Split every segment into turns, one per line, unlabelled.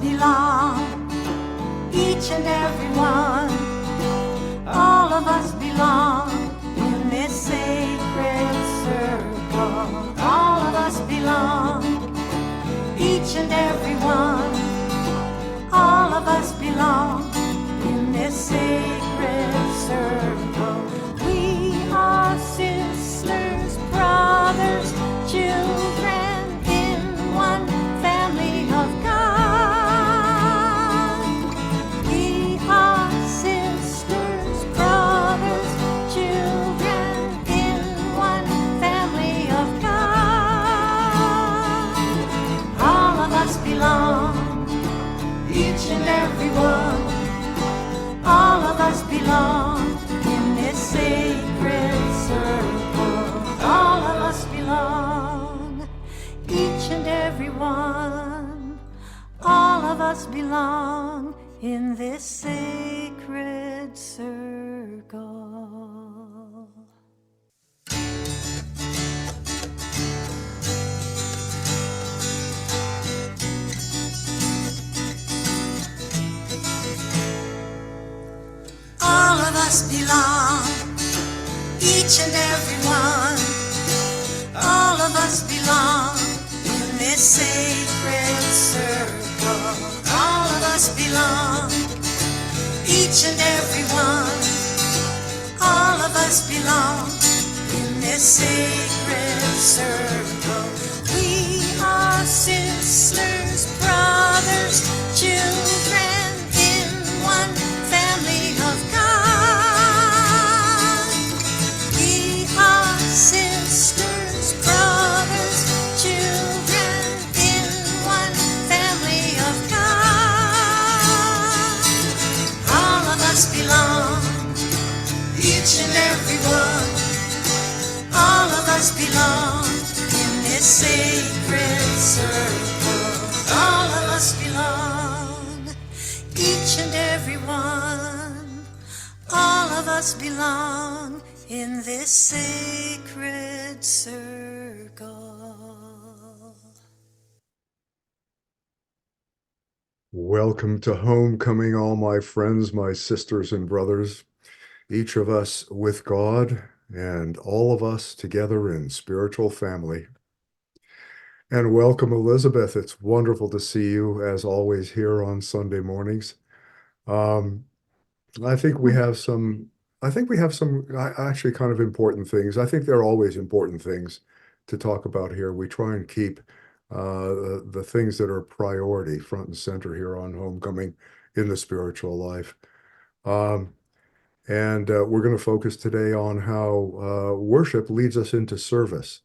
belong, each and every one. All of us belong in this sacred circle. All of us belong, each and every one. All of us belong in this sacred circle. We are sisters, brothers, children in one family of God. We are sisters, brothers, children in one family of God. All of us belong, each and every one. All of us belong in this sacred circle. All of us belong, each and every one. All of us belong in this sacred circle. All of us belong, each and every one. All of us belong in this sacred circle. All of us belong, each and every one. All of us belong in this sacred circle. We are sisters, brothers, children in one family of God. We are sisters, brothers, children in one family of God. All of us belong, each and every one. All of us belong in this sacred circle. All of us belong, each and every one. All of us belong in this sacred circle.
Welcome to homecoming, all my friends, my sisters and brothers, each of us with God and all of us together in spiritual family. And welcome, Elizabeth. It's wonderful to see you, as always, here on Sunday mornings. Um, I think we have some, actually kind of important things. I think there are always important things to talk about here. We try and keep the things that are priority front and center here on homecoming in the spiritual life. And we're going to focus today on how worship leads us into service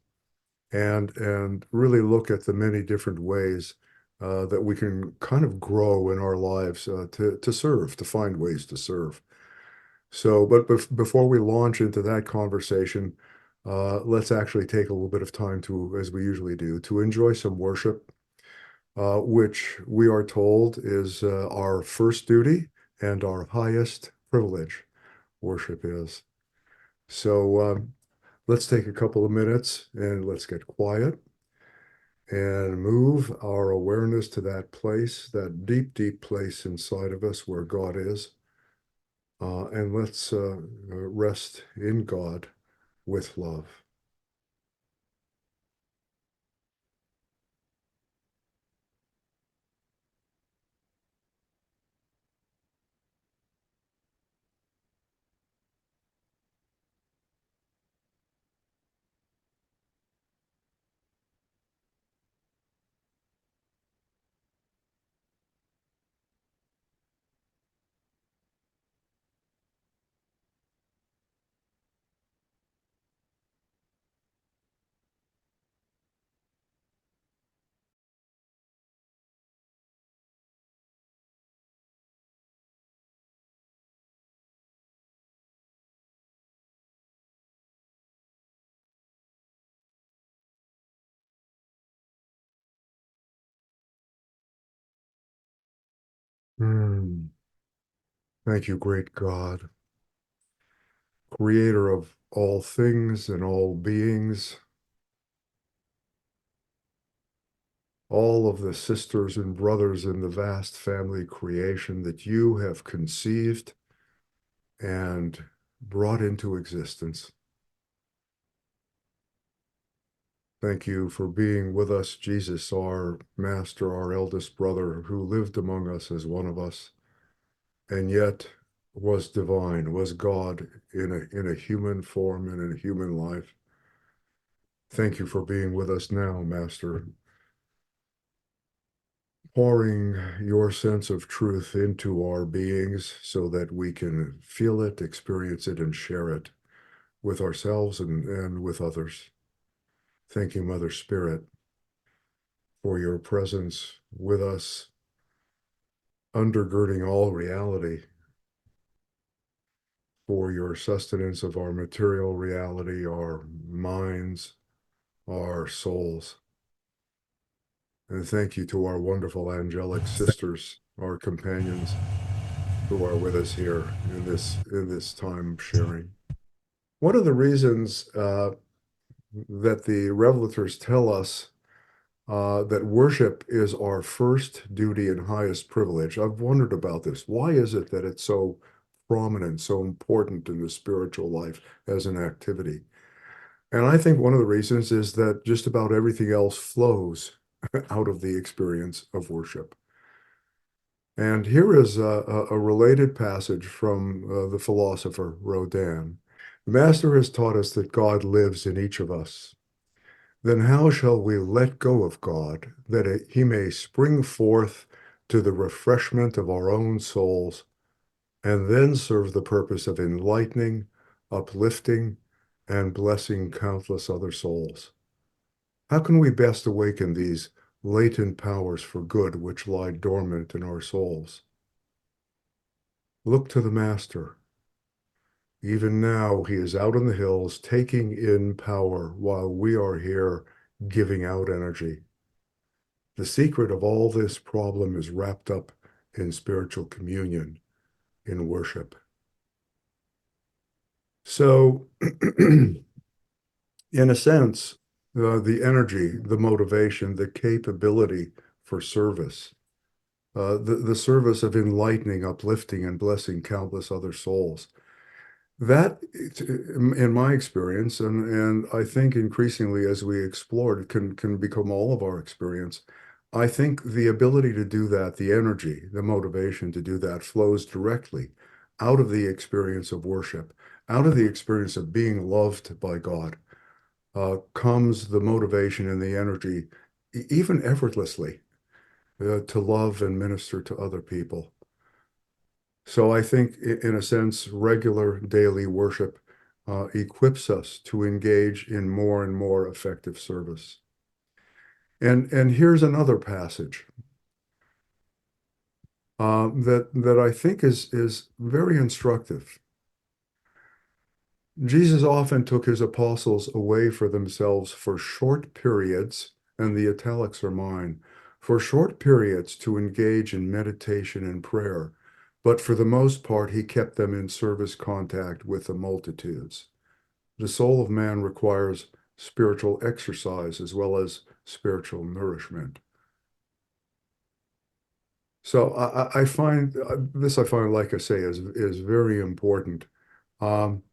and really look at the many different ways that we can kind of grow in our lives to serve, to find ways to serve. So, but before we launch into that conversation, let's actually take a little bit of time to, as we usually do, to enjoy some worship, which we are told is our first duty and our highest privilege. Worship is. So let's take a couple of minutes and let's get quiet and move our awareness to that place, that deep, deep place inside of us where God is. And let's rest in God with love. Mm. Thank you, great God, creator of all things and all beings, all of the sisters and brothers in the vast family creation that you have conceived and brought into existence. Thank you for being with us, Jesus, our master, our eldest brother, who lived among us as one of us, and yet was divine, was God in a human form and in a human life. Thank you for being with us now, Master, pouring your sense of truth into our beings so that we can feel it, experience it, and share it with ourselves and with others. Thank you, Mother Spirit, for your presence with us, undergirding all reality, for your sustenance of our material reality, our minds, our souls. And thank you to our wonderful angelic sisters, our companions who are with us here in this time of sharing. One of the reasons that the revelators tell us that worship is our first duty and highest privilege. I've wondered about this. Why is it that it's so prominent, so important in the spiritual life as an activity? And I think one of the reasons is that just about everything else flows out of the experience of worship. And here is a related passage from the philosopher Rodin. The Master has taught us that God lives in each of us. Then how shall we let go of God, that he may spring forth to the refreshment of our own souls, and then serve the purpose of enlightening, uplifting, and blessing countless other souls? How can we best awaken these latent powers for good which lie dormant in our souls? Look to the Master. Even now, he is out in the hills taking in power while we are here giving out energy. The secret of all this problem is wrapped up in spiritual communion, in worship. So, in a sense, the energy, the motivation, the capability for service, the service of enlightening, uplifting, and blessing countless other souls. That, in my experience, and I think increasingly as we explore, it can become all of our experience. I think the ability to do that, the energy, the motivation to do that flows directly out of the experience of worship, out of the experience of being loved by God, comes the motivation and the energy, even effortlessly, to love and minister to other people. So I think, in a sense, regular daily worship equips us to engage in more and more effective service. And here's another passage that I think is very instructive. Jesus often took his apostles away for themselves for short periods, and the italics are mine, for short periods to engage in meditation and prayer, but for the most part, he kept them in service contact with the multitudes. The soul of man requires spiritual exercise as well as spiritual nourishment. So I find this, like I say, is very important. Um,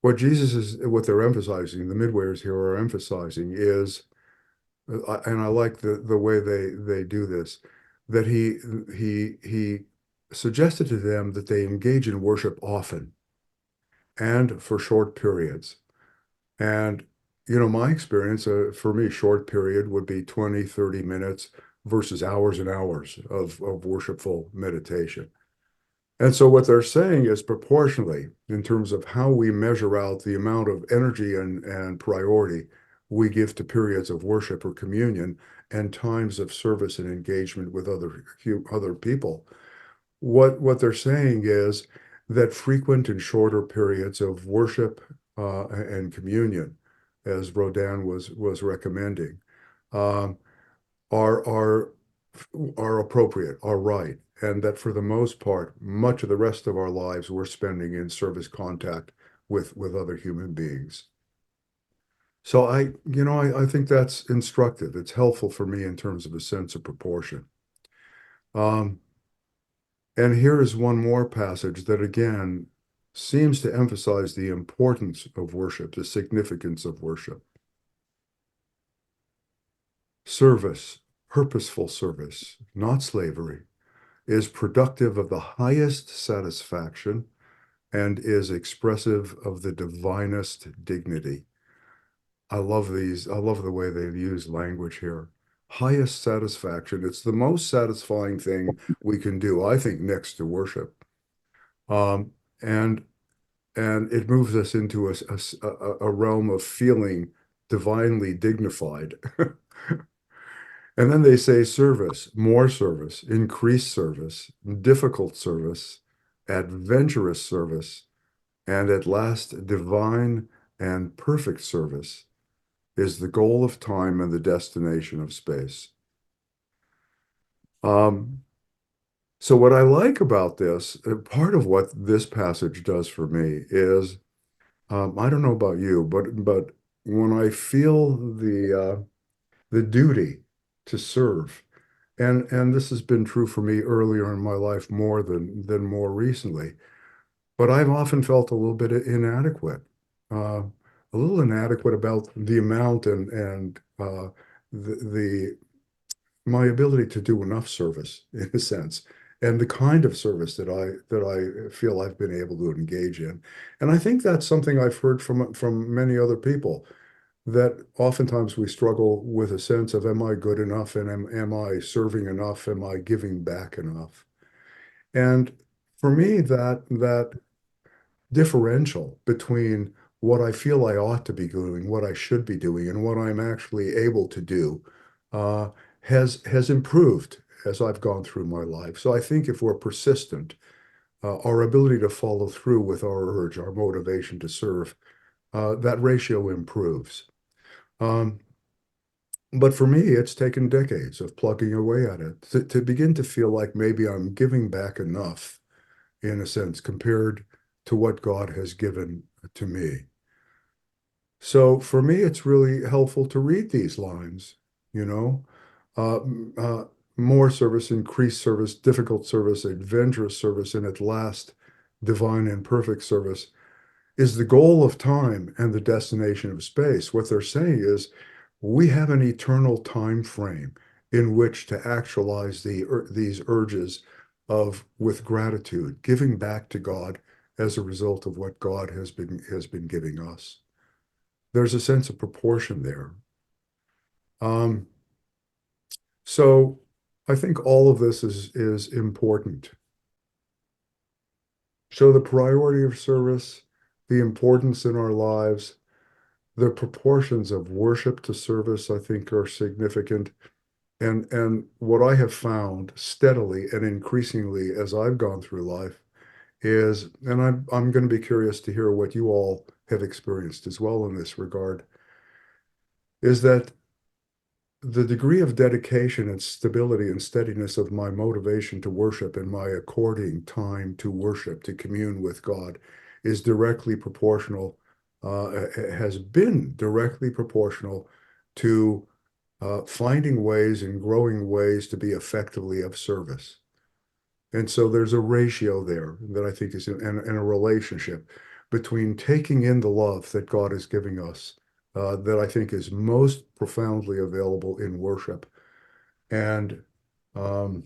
what they're emphasizing, the midwayers here are emphasizing is, and I like the way they do this, that he suggested to them that they engage in worship often and for short periods. And, my experience, for me, short period would be 20, 30 minutes versus hours and hours of worshipful meditation. And so what they're saying is proportionally, in terms of how we measure out the amount of energy and priority we give to periods of worship or communion and times of service and engagement with other people. What they're saying is that frequent and shorter periods of worship and communion, as Rodin was recommending, um, are are are appropriate, are right, and that for the most part, much of the rest of our lives we're spending in service contact with other human beings. So I think that's instructive. It's helpful for me in terms of a sense of proportion. Um, and here is one more passage that again seems to emphasize the importance of worship, the significance of worship. Service, purposeful service, not slavery, is productive of the highest satisfaction and is expressive of the divinest dignity. I love these. I love the way they've used language here. Highest satisfaction. It's the most satisfying thing we can do, I think, next to worship. Um, and and it moves us into a realm of feeling divinely dignified. And then they say service, more service, increased service, difficult service, adventurous service, and at last divine and perfect service is the goal of time and the destination of space. Um, so what I like about this, part of what this passage does for me is, I don't know about you, but when I feel the duty to serve, and this has been true for me earlier in my life more than more recently, but I've often felt a little bit inadequate, a little inadequate about the amount and the my ability to do enough service in a sense, and the kind of service that I feel I've been able to engage in. And I think that's something I've heard from many other people, that oftentimes we struggle with a sense of am I good enough and am I serving enough? Am I giving back enough? And for me, that differential between what I feel I ought to be doing, what I should be doing, and what I'm actually able to do uh, has improved as I've gone through my life. So I think if we're persistent, our ability to follow through with our urge, our motivation to serve, that ratio improves. Um, but for me, it's taken decades of plugging away at it to begin to feel like maybe I'm giving back enough, in a sense, compared to what God has given to me. So for me, it's really helpful to read these lines, you know, uh, uh, more service, increased service, difficult service, adventurous service, and at last, divine and perfect service is the goal of time and the destination of space. What they're saying is we have an eternal time frame in which to actualize these urges of with gratitude, giving back to God as a result of what God has been giving us. There's a sense of proportion there. Um, so I think all of this is important. So the priority of service, the importance in our lives, the proportions of worship to service, I think, are significant. And what I have found steadily and increasingly as I've gone through life is, and I'm going to be curious to hear what you all have experienced as well in this regard, is that the degree of dedication and stability and steadiness of my motivation to worship and my according time to worship, to commune with God, is directly proportional, has been directly proportional to finding ways and growing ways to be effectively of service. And so there's a ratio there that I think is in a relationship between taking in the love that God is giving us, that I think is most profoundly available in worship, and um,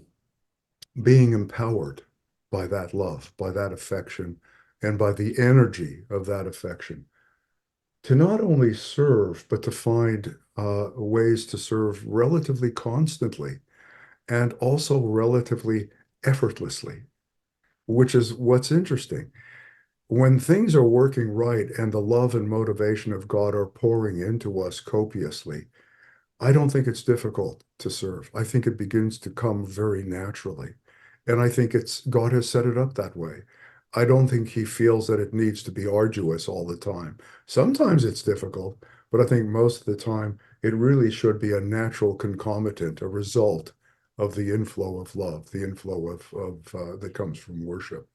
being empowered by that love, by that affection, and by the energy of that affection to not only serve, but to find ways to serve relatively constantly and also relatively effortlessly, which is what's interesting. When things are working right and the love and motivation of God are pouring into us copiously, I don't think it's difficult to serve. I think it begins to come very naturally. And I think it's God has set it up that way. I don't think he feels that it needs to be arduous all the time. Sometimes it's difficult, but I think most of the time it really should be a natural concomitant, a result of the inflow of love, the inflow of that comes from worship.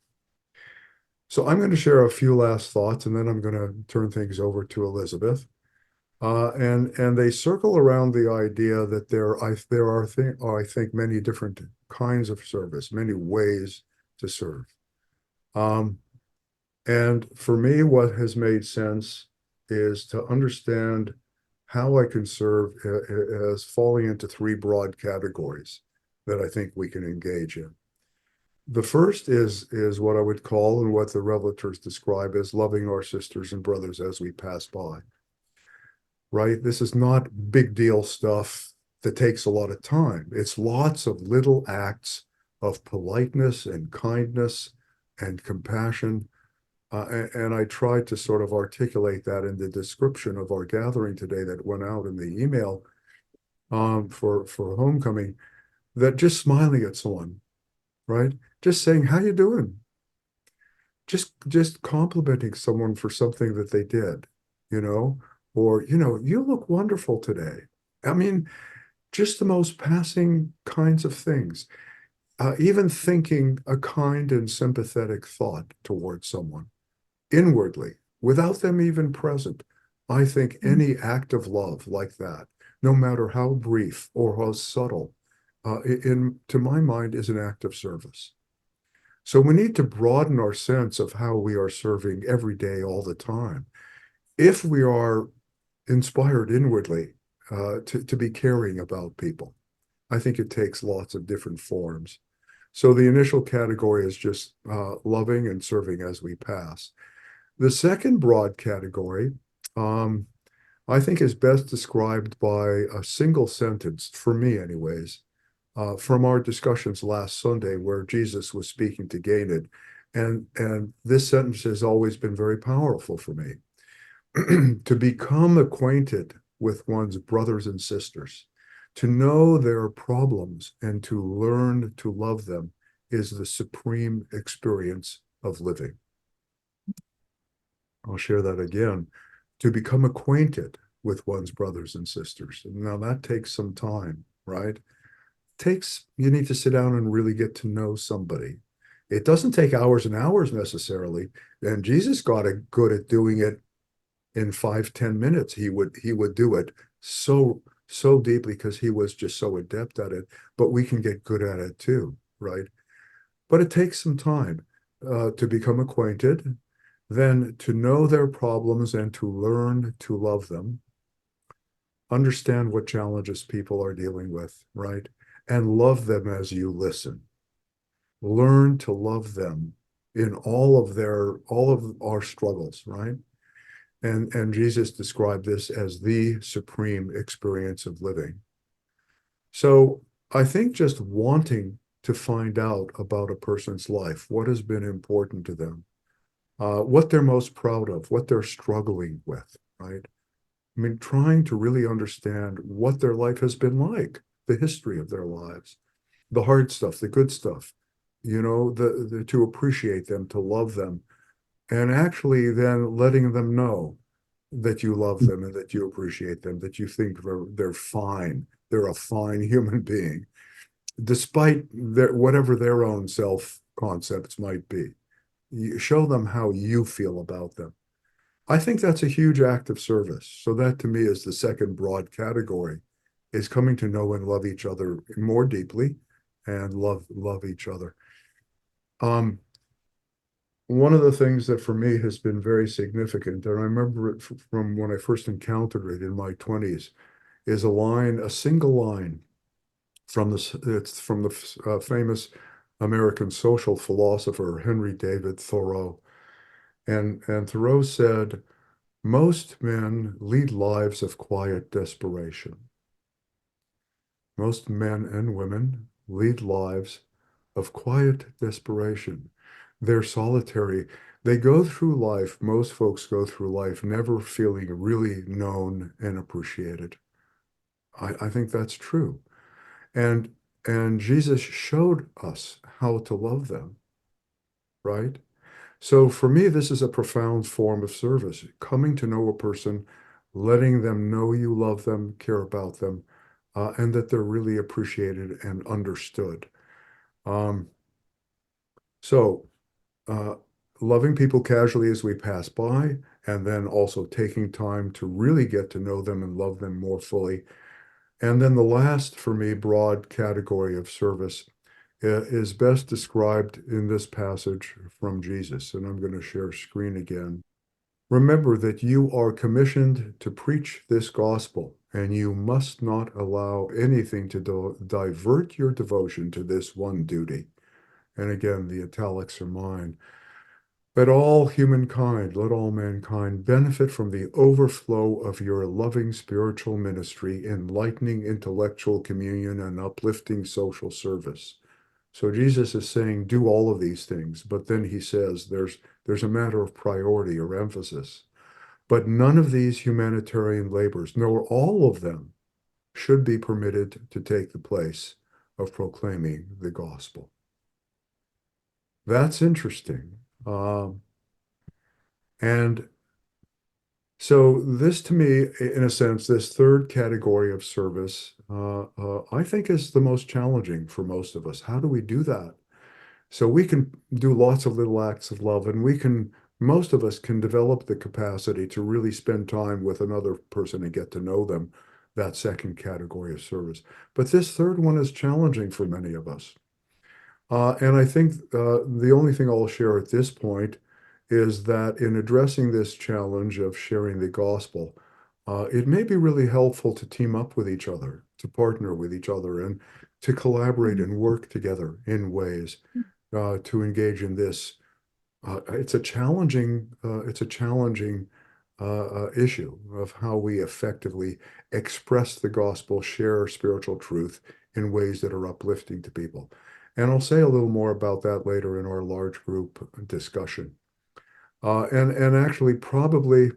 So I'm going to share a few last thoughts, and then I'm going to turn things over to Elizabeth. And they circle around the idea that there are I think many different kinds of service, many ways to serve. Um, and for me, what has made sense is to understand how I can serve as falling into three broad categories that I think we can engage in. The first is what I would call and what the revelators describe as loving our sisters and brothers as we pass by, right? This is not big deal stuff that takes a lot of time. It's lots of little acts of politeness and kindness and compassion. And I tried to sort of articulate that in the description of our gathering today that went out in the email for homecoming, that just smiling at someone, right? Just saying, how you doing? Just complimenting someone for something that they did, you know, or, you look wonderful today. I mean, just the most passing kinds of things. Even thinking a kind and sympathetic thought towards someone inwardly without them even present. I think any act of love like that, no matter how brief or how subtle, to my mind, is an act of service. So we need to broaden our sense of how we are serving every day, all the time. If we are inspired inwardly to be caring about people, I think it takes lots of different forms. So the initial category is just loving and serving as we pass. The second broad category, um, I think, is best described by a single sentence, for me, anyways, from our discussions last Sunday, where Jesus was speaking to Ganid. And this sentence has always been very powerful for me. To become acquainted with one's brothers and sisters, to know their problems and to learn to love them is the supreme experience of living. I'll share that again. To become acquainted with one's brothers and sisters. Now that takes some time, right? You need to sit down and really get to know somebody. It doesn't take hours and hours necessarily. And Jesus got good at doing it in 5, 10 minutes. He would do it so deeply because he was just so adept at it. But we can get good at it too, right? But it takes some time to become acquainted, then to know their problems and to learn to love them, understand what challenges people are dealing with, right? And love them as you listen. Learn to love them in all of our struggles, right? And Jesus described this as the supreme experience of living. So I think just wanting to find out about a person's life, what has been important to them, what they're most proud of, what they're struggling with, right? I mean, trying to really understand what their life has been like, the history of their lives, the hard stuff, the good stuff, to appreciate them, to love them, and actually then letting them know that you love them and that you appreciate them, that you think they're fine, they're a fine human being, despite whatever their own self concepts might be. You show them how you feel about them. I think that's a huge act of service. So that to me is the second broad category, is coming to know and love each other more deeply and love each other. Um, One of the things that for me has been very significant, and I remember it from when I first encountered it in my 20s, is a single line it's from the famous American social philosopher Henry David Thoreau. And Thoreau said, most men lead lives of quiet desperation. Most men and women lead lives of quiet desperation. They're solitary. They go through life, most folks go through life never feeling really known and appreciated. I think that's true. And and Jesus showed us how to love them, right? So for me, this is a profound form of service, coming to know a person, letting them know you love them, care about them, and that they're really appreciated and understood. Um, so uh, loving people casually as we pass by, and then also taking time to really get to know them and love them more fully. And then the last, for me, broad category of service is best described in this passage from Jesus. And I'm going to share screen again. Remember that you are commissioned to preach this gospel, and you must not allow anything to divert your devotion to this one duty. And again, the italics are mine. Let all humankind, let all mankind benefit from the overflow of your loving spiritual ministry, enlightening intellectual communion, and uplifting social service. So Jesus is saying, do all of these things, but then he says there's a matter of priority or emphasis. But none of these humanitarian labors, nor all of them, should be permitted to take the place of proclaiming the gospel. That's interesting. And so this to me, in a sense, this third category of service, I think is the most challenging for most of us. How do we do that? So we can do lots of little acts of love, and most of us can develop the capacity to really spend time with another person and get to know them, that second category of service. But this third one is challenging for many of us. And I think the only thing I'll share at this point is that in addressing this challenge of sharing the gospel, it may be really helpful to team up with each other, to partner with each other, and to collaborate and work together in ways to engage in this. It's a challenging issue of how we effectively express the gospel, share spiritual truth in ways that are uplifting to people. And I'll say a little more about that later in our large group discussion. And actually, probably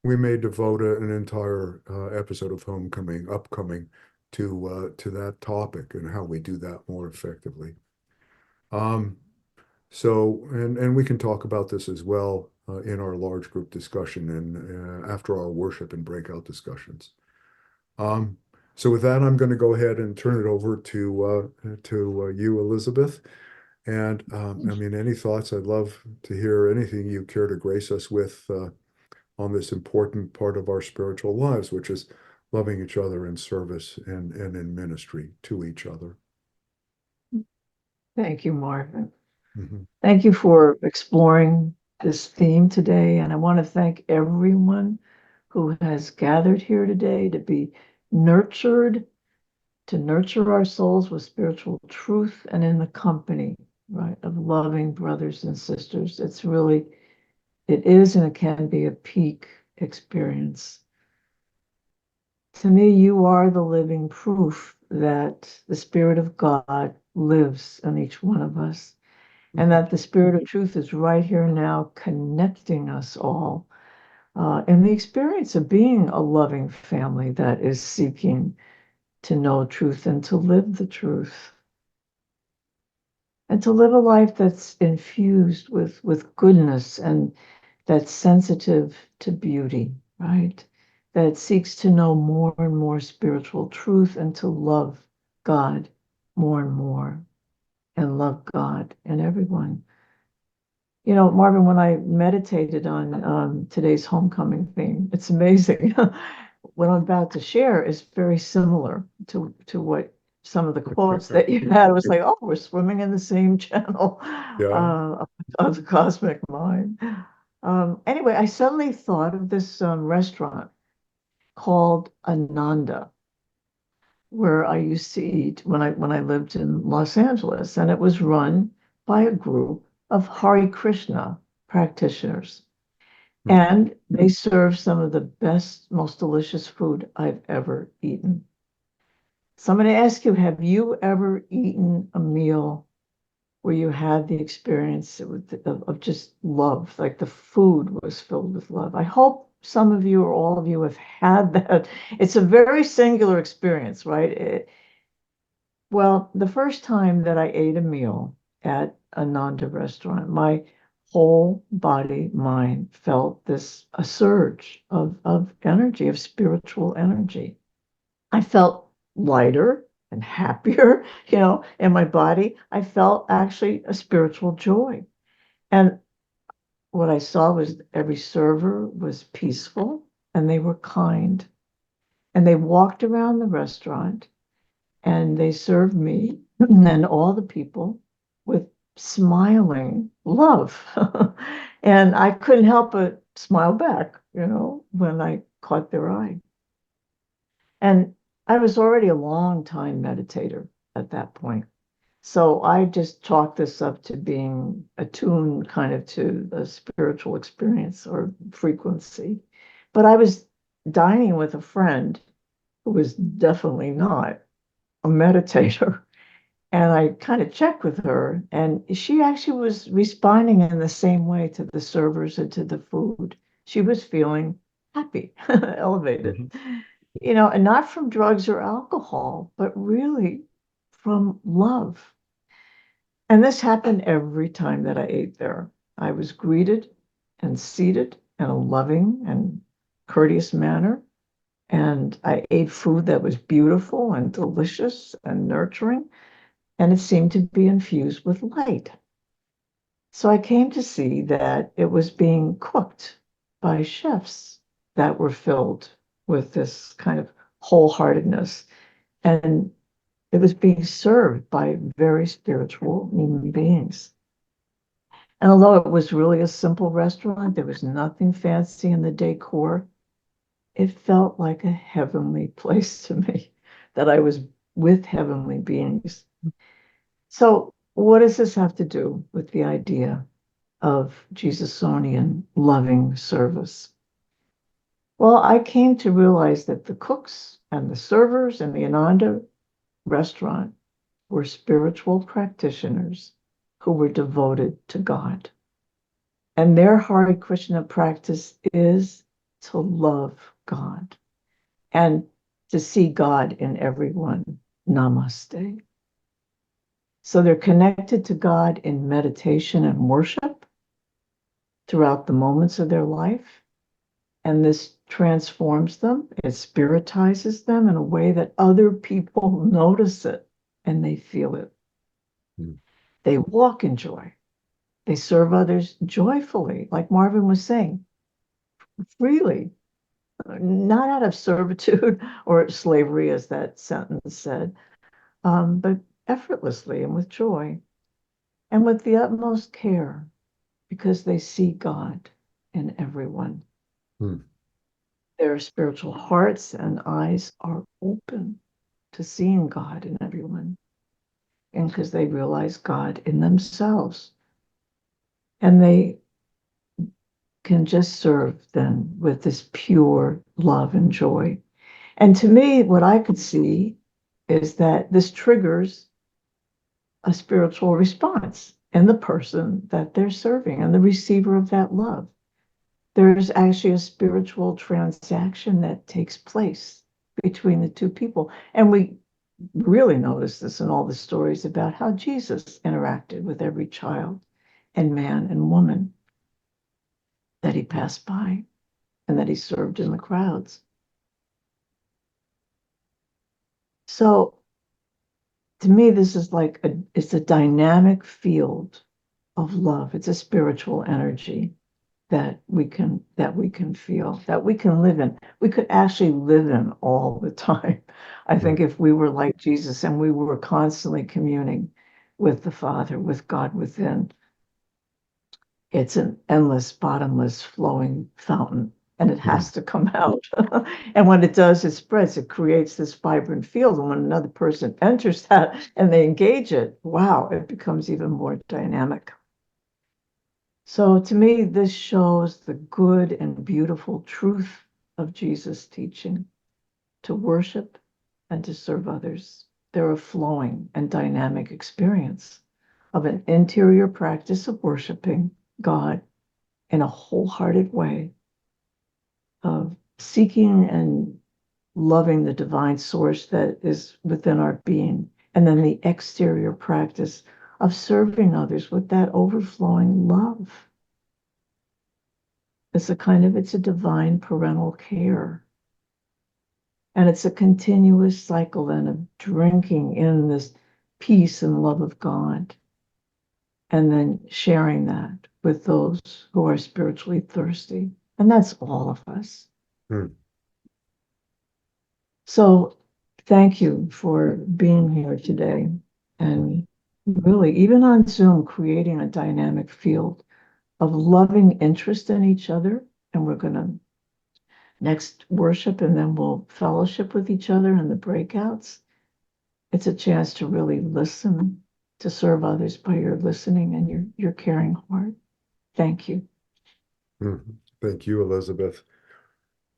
we may devote an entire episode of Homecoming upcoming to that topic and how we do that more effectively. Um, and we can talk about this as well in our large group discussion and after our worship and breakout discussions. Um, so with that, I'm going to go ahead and turn it over to you, Elizabeth. And I mean, any thoughts? I'd love to hear anything you care to grace us with on this important part of our spiritual lives, which is loving each other in service and in ministry to each other.
Thank you, Marvin.
Mhm.
Thank you for exploring this theme today. And I want to thank everyone who has gathered here today to be nurtured, to nurture our souls with spiritual truth and in the company, right, of loving brothers and sisters. It is and it can be a peak experience. To me, you are the living proof that the Spirit of God lives in each one of us, and that the Spirit of truth is right here now connecting us all in the experience of being a loving family that is seeking to know truth and to live the truth and to live a life that's infused with goodness and that's sensitive to beauty, right? That seeks to know more and more spiritual truth and to love God more and more and love God and everyone. You know, Marvin, when I meditated on today's homecoming theme, it's amazing. What I'm about to share is very similar to what some of the quotes that you had. It was like, oh, we're swimming in the same channel
Yeah.
of the cosmic mind. Anyway, I suddenly thought of this restaurant called Ananda, where I used to eat when I lived in Los Angeles, and it was run by a group of Hare Krishna practitioners.
Hmm.
And they serve some of the best, most delicious food I've ever eaten. So I'm going to ask you, have you ever eaten a meal where you had the experience of just love, like the food was filled with love? I hope some of you or all of you have had that. It's a very singular experience, right? Well, the first time that I ate a meal at a Nanda restaurant, my whole body, mind felt a surge of energy, of spiritual energy. I felt lighter and happier, in my body. I felt actually a spiritual joy. And what I saw was every server was peaceful and they were kind. And they walked around the restaurant and they served me and all the people with smiling love. And I couldn't help but smile back, when I caught their eye. And I was already a long time meditator at that point. So I just chalked this up to being attuned kind of to a spiritual experience or frequency. But I was dining with a friend who was definitely not a meditator. And I kind of checked with her, and she actually was responding in the same way to the servers and to the food. She was feeling happy, elevated,
Mhm.
and not from drugs or alcohol, but really from love. And this happened every time that I ate there. I was greeted and seated in a loving and courteous manner. And I ate food that was beautiful and delicious and nurturing, and it seemed to be infused with light. So I came to see that it was being cooked by chefs that were filled with this kind of wholeheartedness. And it was being served by very spiritual human beings. And although it was really a simple restaurant, there was nothing fancy in the decor. It felt like a heavenly place to me, that I was with heavenly beings. So, what does this have to do with the idea of Jesusonian loving service? Well, I came to realize that the cooks and the servers in the Ananda restaurant were spiritual practitioners who were devoted to God. And their Hare Krishna practice is to love God and to see God in everyone. Namaste. So they're connected to God in meditation and worship throughout the moments of their life. And this transforms them, it spiritizes them in a way that other people notice it and they feel it.
Mm.
They walk in joy. They serve others joyfully, like Marvin was saying, freely, not out of servitude or slavery, as that sentence said, but effortlessly and with joy and with the utmost care because they see God in everyone.
Mm.
Their spiritual hearts and eyes are open to seeing God in everyone, and because they realize God in themselves. And they can just serve then with this pure love and joy. And to me, what I could see is that this triggers a spiritual response in the person that they're serving and the receiver of that love. There's actually a spiritual transaction that takes place between the two people. And we really notice this in all the stories about how Jesus interacted with every child and man and woman that he passed by and that he served in the crowds. So to me, this is like it's a dynamic field of love. It's a spiritual energy that we can feel, that we can live in. We could actually live in all the time. I think
Right.
if we were like Jesus and we were constantly communing with the Father, with God within, it's an endless, bottomless, flowing fountain, and it
Mm.
has to come out. And when it does, it spreads, it creates this vibrant field. And when another person enters that and they engage it, wow, it becomes even more dynamic. So to me, this shows the good and beautiful truth of Jesus' teaching to worship and to serve others. They're a flowing and dynamic experience of an interior practice of worshiping God in a wholehearted way, of seeking and loving the divine source that is within our being, and then the exterior practice of serving others with that overflowing love. It's a divine parental care. And it's a continuous cycle then of drinking in this peace and love of God and then sharing that with those who are spiritually thirsty. And that's all of us.
Hmm.
So thank you for being here today and really, even on Zoom, creating a dynamic field of loving interest in each other. And we're going to next worship and then we'll fellowship with each other in the breakouts. It's a chance to really listen, to serve others by your listening and your caring heart. Thank you.
Hmm. Thank you, Elizabeth.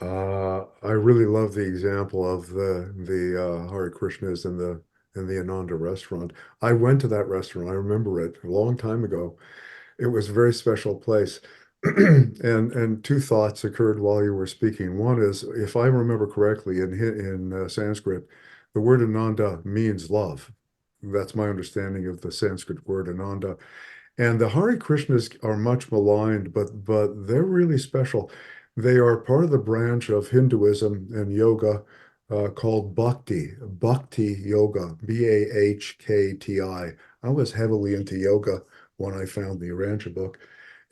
I really love the example of the Hare Krishnas in the Ananda restaurant. I went to that restaurant. I remember it a long time ago. It was a very special place. And two thoughts occurred while you were speaking. One is, if I remember correctly, in Sanskrit, the word Ananda means love. That's my understanding of the Sanskrit word Ananda. And the Hare Krishnas are much maligned, but they're really special. They are part of the branch of Hinduism and yoga called Bhakti Yoga, Bhkti. I was heavily into yoga when I found the Urantia book.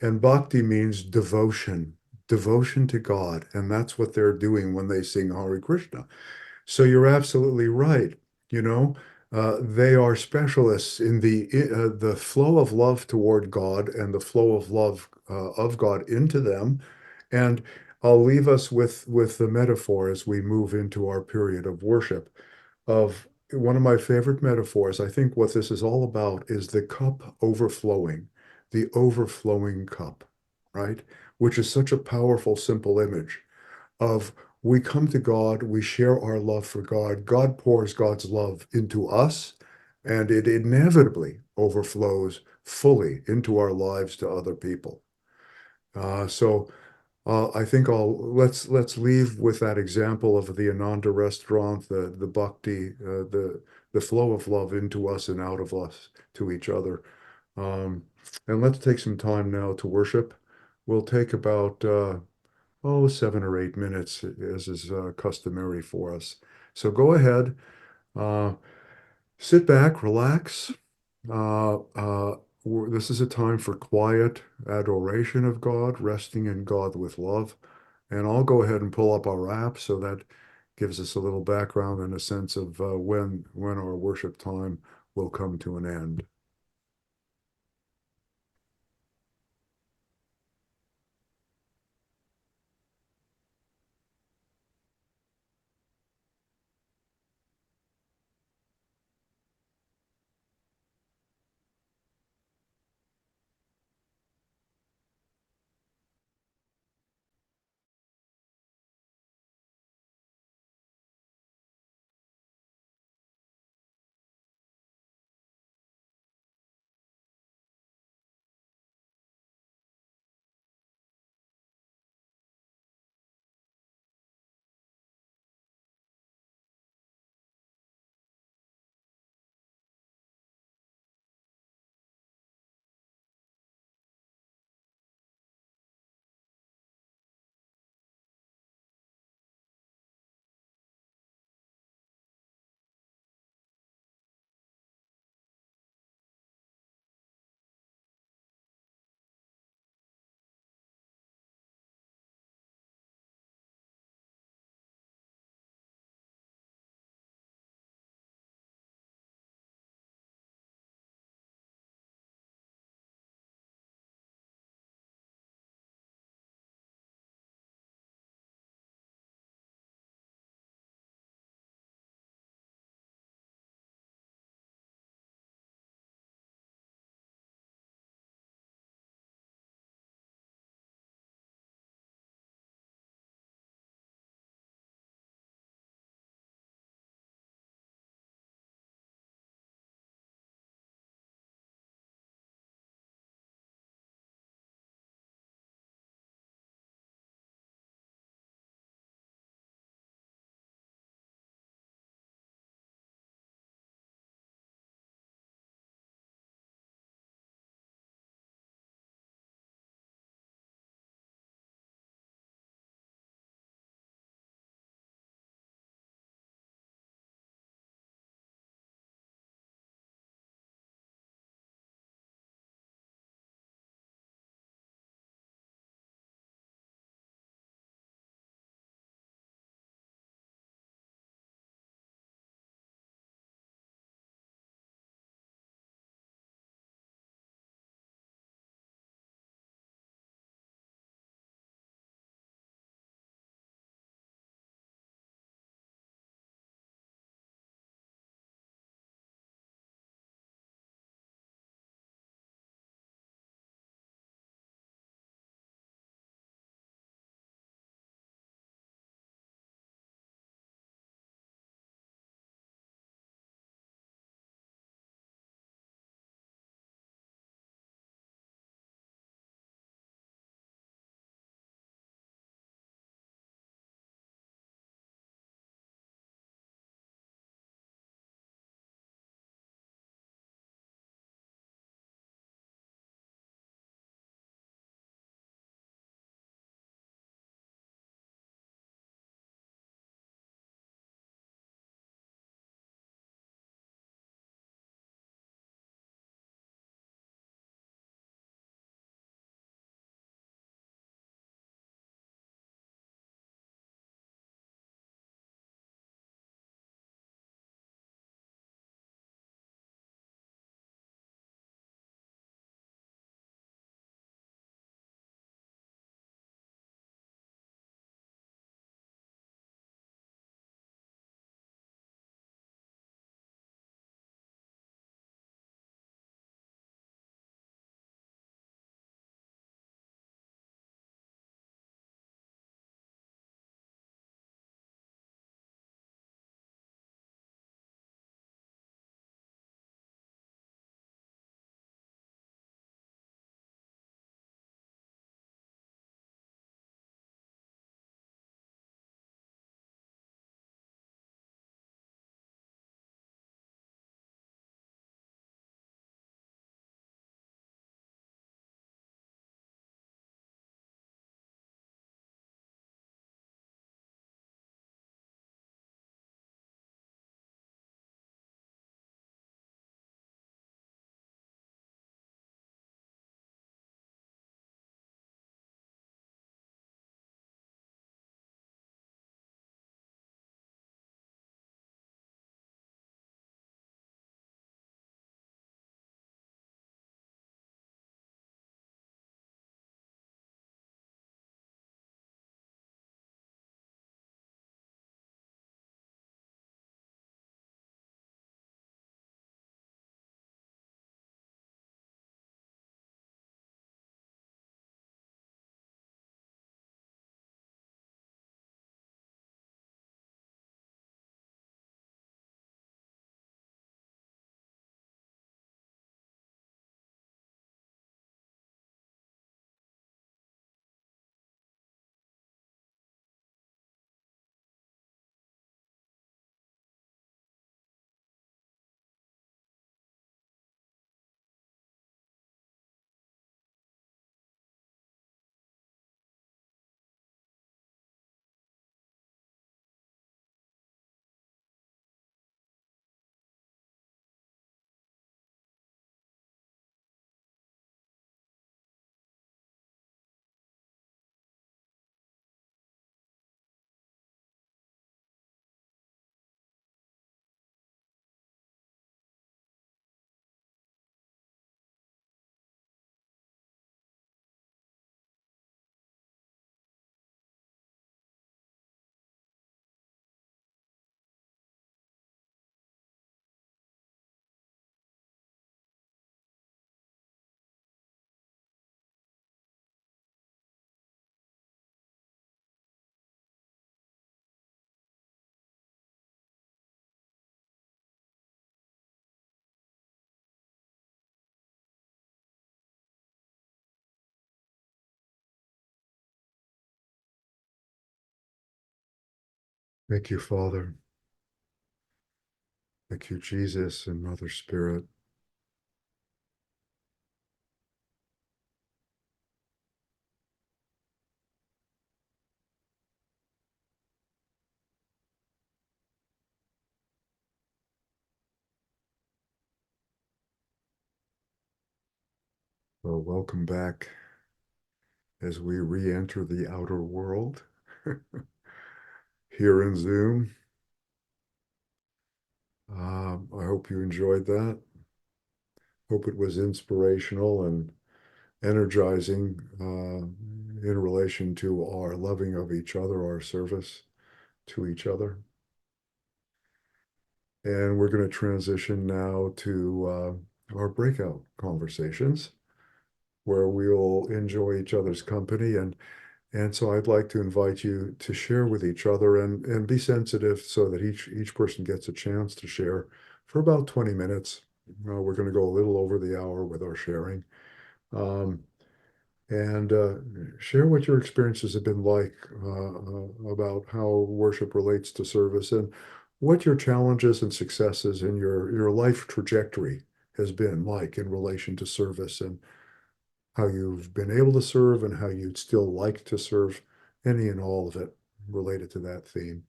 And Bhakti means devotion, devotion to God. And that's what they're doing when they sing Hare Krishna. So you're absolutely right. You know, they are specialists in the flow of love toward God and the flow of love of God into them. And I'll leave us with the metaphor as we move into our period of worship of one of my favorite metaphors. I think what this is all about is the cup overflowing, the overflowing cup, right? Which is such a powerful, simple image of we come to God, we share our love for God, God pours God's love into us, and it inevitably overflows fully into our lives to other people. So I think let's leave with that example of the Ananda restaurant, the bhakti, the flow of love into us and out of us to each other. Um, and let's take some time now to worship. We'll take about 7 or 8 minutes, as is customary for us. So go ahead, uh, sit back, relax. Uh, uh, this is a time for quiet adoration of God, resting in God with love. And I'll go ahead and pull up our app so that gives us a little background and a sense of when our worship time will come to an end. Thank you, Father. Thank you, Jesus and Mother Spirit. Well, welcome back as we re-enter the outer world here in Zoom. I hope you enjoyed that. Hope it was inspirational and energizing in relation to our loving of each other, our service to each other. And we're going to transition now to our breakout conversations where we'll enjoy each other's company. And so I'd like to invite you to share with each other and be sensitive so that each person gets a chance to share for about 20 minutes. We're going to go a little over the hour with our sharing. Um, and share what your experiences have been like about how worship relates to service and what your challenges and successes in your life trajectory has been like in relation to service and how you've been able to serve and how you'd still like to serve, any and all of it related to that theme.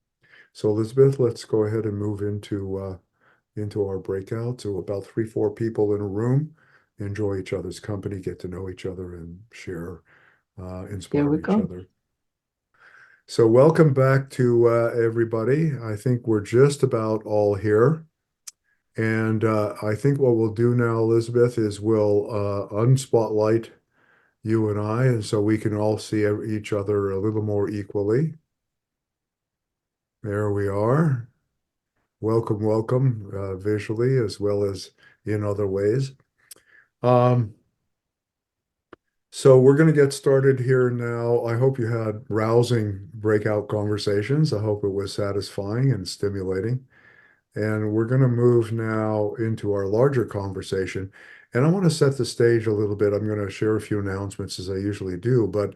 So Elizabeth, let's go ahead and move into our breakout. So about 3, 4 people in a room, enjoy each other's company, get to know each other, and share,
Here we
inspire each
go.
other. So welcome back to everybody. I think we're just about all here. And I think what we'll do now, Elizabeth, is we'll unspotlight you and I, and so we can all see each other a little more equally. There we are. Welcome, welcome, visually as well as in other ways. Um, so we're going to get started here now. I hope you had rousing breakout conversations. I hope it was satisfying and stimulating. And we're going to move now into our larger conversation. And I want to set the stage a little bit. I'm going to share a few announcements as I usually do, but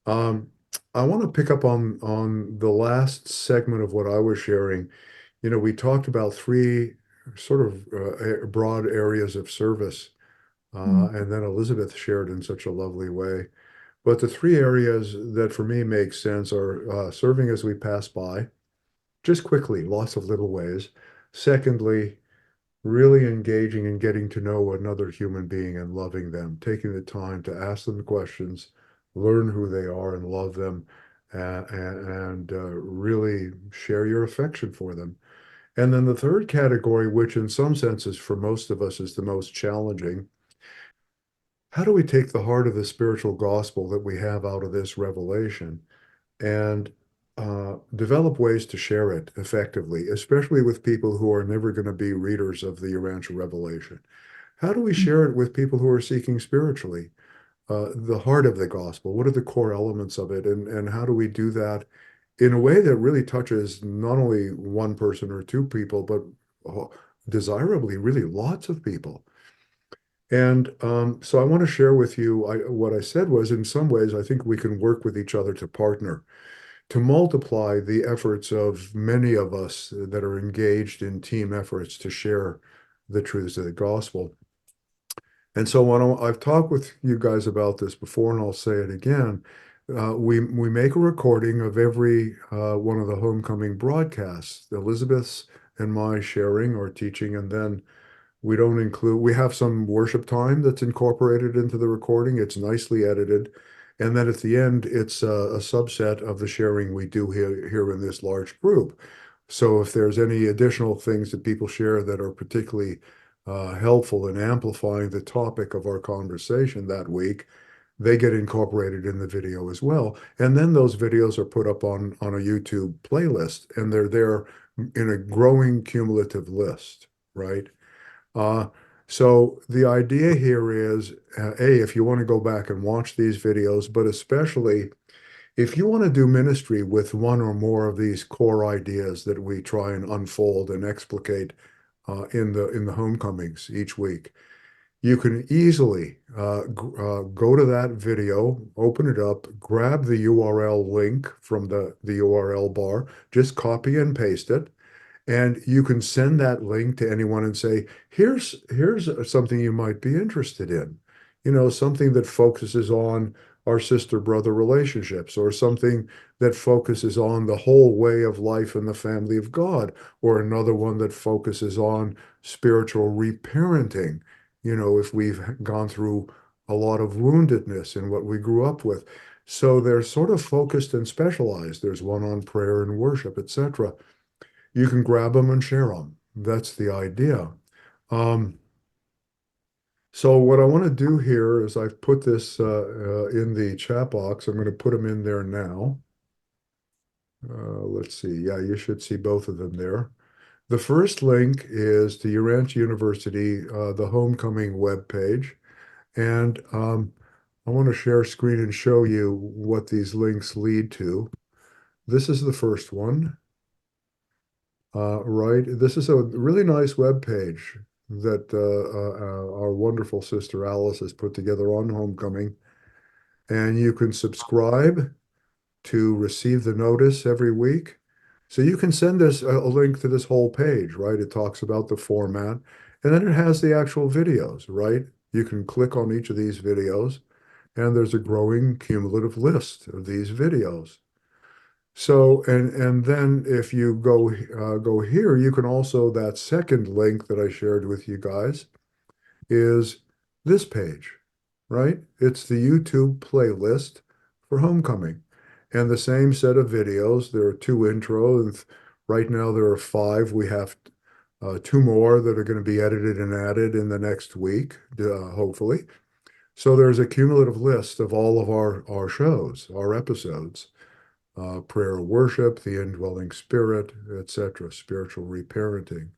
Um, I want to pick up on the last segment of what I was sharing. You know, we talked about three sort of broad areas of service,
Mm.
and then Elizabeth shared in such a lovely way. But the three areas that for me make sense are serving as we pass by, just quickly, lots of little ways. Secondly, really engaging and getting to know another human being and loving them, taking the time to ask them questions, learn who they are and love them, and really share your affection for them. And then the third category, which in some senses for most of us is the most challenging, how do we take the heart of the spiritual gospel that we have out of this revelation and develop ways to share it effectively, especially with people who are never going to be readers of the Urantia revelation? How do we share it with people who are seeking spiritually? The heart of the gospel, what are the core elements of it? And how do we do that in a way that really touches not only one person or two people, but uh, desirably, really lots of people? And so I want to share with you what I said was, in some ways, I think we can work with each other to partner, to multiply the efforts of many of us that are engaged in team efforts to share the truths of the gospel. And so when I've talked with you guys about this before, and I'll say it again, we make a recording of every one of the homecoming broadcasts, Elizabeth's and my sharing or teaching, and then we have some worship time that's incorporated into the recording. It's nicely edited. And then at the end, it's a subset of the sharing we do here in this large group. So if there's any additional things that people share that are particularly helpful in amplifying the topic of our conversation that week, they get incorporated in the video as well. And then those videos are put up on a YouTube playlist, and they're there in a growing cumulative list, right? Uh, so the idea here is, A, if you want to go back and watch these videos, but especially if you want to do ministry with one or more of these core ideas that we try and unfold and explicate in the homecomings each week, you can easily go to that video, open it up, grab the URL link from the URL bar, just copy and paste it, and you can send that link to anyone and say, here's something you might be interested in. Something that focuses on our sister-brother relationships, or something that focuses on the whole way of life in the family of God, or another one that focuses on spiritual reparenting, if we've gone through a lot of woundedness in what we grew up with. So they're sort of focused and specialized. There's one on prayer and worship, etc. You can grab them and share them. That's the idea. Um, so what I want to do here is I've put this in the chat box. I'm going to put them in there now. Let's see. Yeah, you should see both of them there. The first link is to Urantia University, the homecoming webpage. And I want to share screen and show you what these links lead to. This is the first one. Right. This is a really nice web page that our wonderful sister Alice has put together on homecoming. And you can subscribe to receive the notice every week. So you can send us a link to this whole page, right? It talks about the format, and then it has the actual videos, right? You can click on each of these videos, and there's a growing cumulative list of these videos. So, and then if you go here, you can also, that second link that I shared with you guys is this page, right? It's the YouTube playlist for homecoming, and the same set of videos. There are two intro, and right now there are five. We have two more that are going to be edited and added in the next week, hopefully. So there's a cumulative list of all of our shows, our episodes. Prayer and worship, the indwelling spirit, etc., spiritual reparenting.